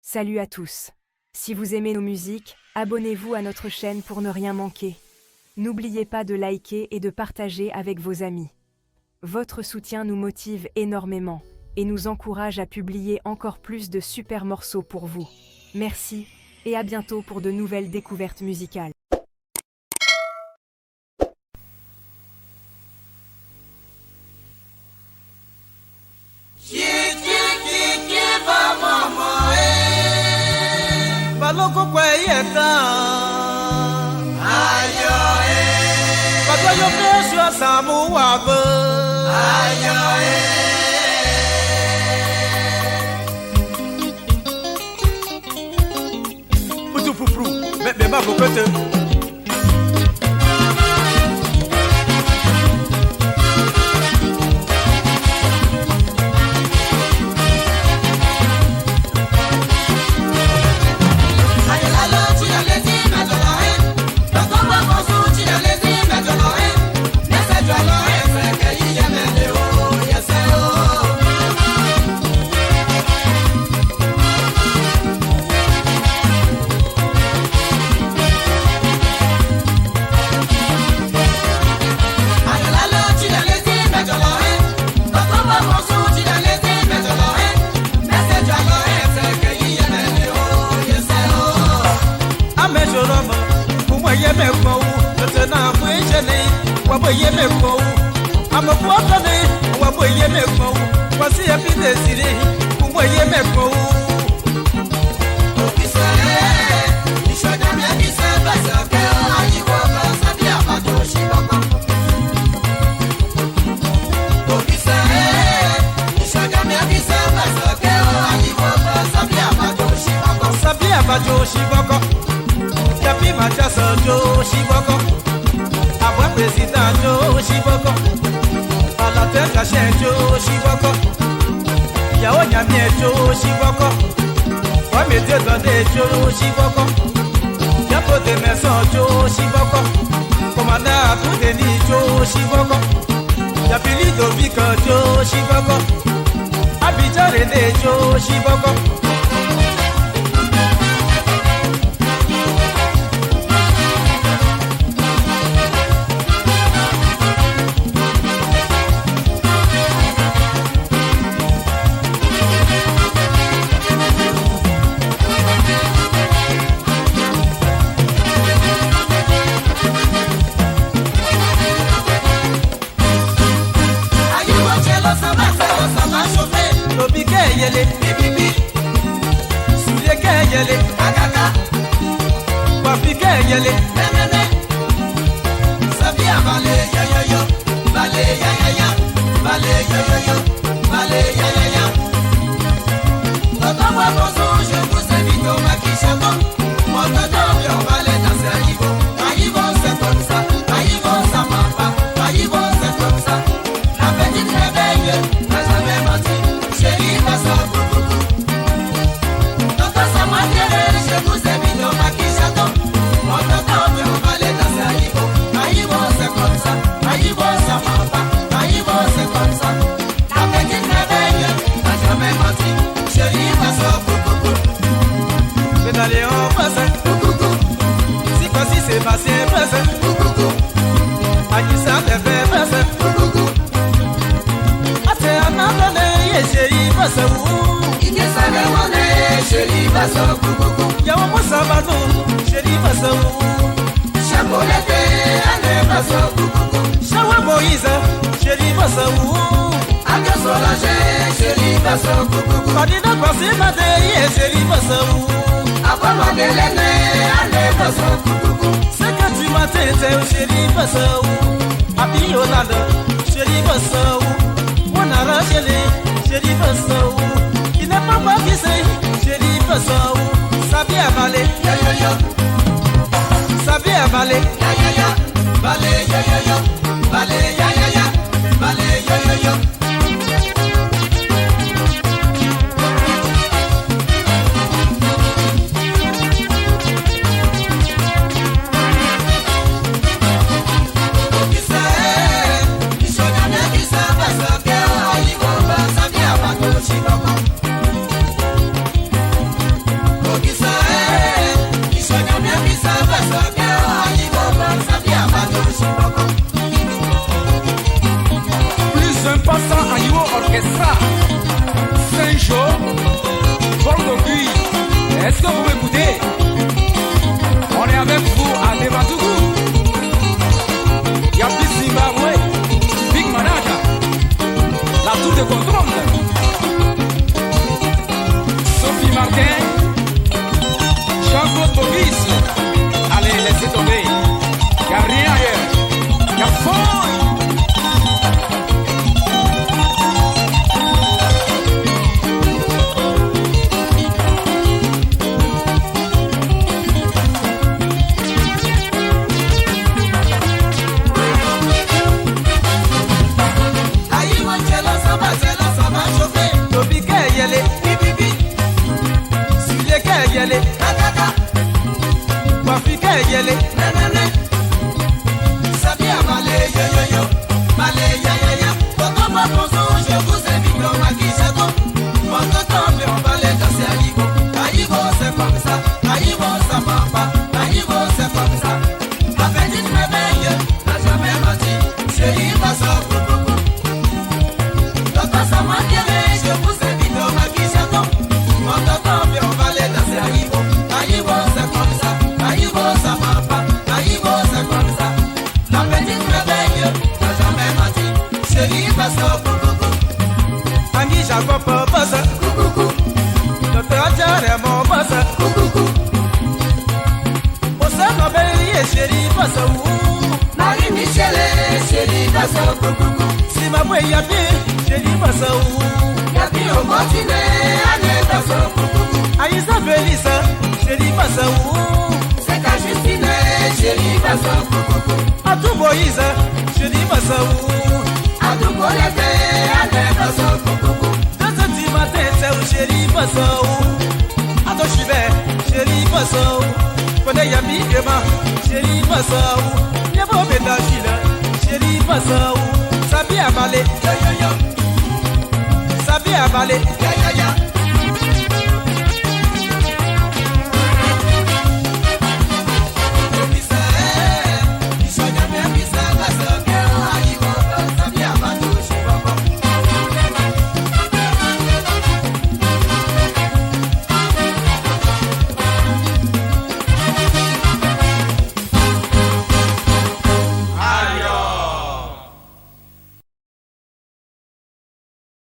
Salut à tous. Si vous aimez nos musiques, abonnez-vous à notre chaîne pour ne rien manquer. N'oubliez pas de liker et de partager avec vos amis. Votre soutien nous motive énormément et nous encourage à publier encore plus de super morceaux pour vous. Merci et à bientôt pour de nouvelles découvertes musicales. Baloko kwa yeta ayo Papa yo pesho samu wabe ayo Putu pupru me ma bokote Est-ce que vous m'écoutez? On est avec vous à Devatougou. Yapi Zimbabwe, Big Manager, la tour de contrôle. Sophie Martin, Jean-Claude Bovis. Allez, laissez tomber. Y'a rien ailleurs. Y'a fond. Yele, Sabia Malé, yo, Malé, ya, Toto Maponzo, je vous invite au Makisato. Mon tonton, mais on va les danser à Ivo. À Ivo, c'est comme ça, à Ivo, ça va pas, à Ivo, c'est comme ça. La petite merveille n'a jamais menti, chérie, passe au coucou. Toto, ça m'a tiré, je vous invite au Makisato. Mon tonton, mais on va les danser à Ivo. À Ivo, c'est comme ça. Ça va pas, Aïgo, c'est comme ça. La petite merveille n'a jamais menti. Chérie, passe au coucou. Angie Jacob passe. Coucou. Docteur Adjare mon passe. Coucou. Osama Bélier, chérie, passe où? Marie-Michel, chérie, passe au coucou. Simabwe Yapi, chérie, passe où? Yapi au continent, allez, passe au coucou. Aïssa Bélissa, chérie, passe où? Justine, chérie, passe au coucou. Atou Moïse, chérie, passe où? Atou Bolete, allez, passe au coucou. Dans ce petit matin, c'est où chérie, passe où? Atou Chibé, chérie, passe où? Prenez Yami Gema, chérie, passe où? Yabo Bedachila, chérie, passe où? Sabia Balé, yo. Sabia Balé, yo.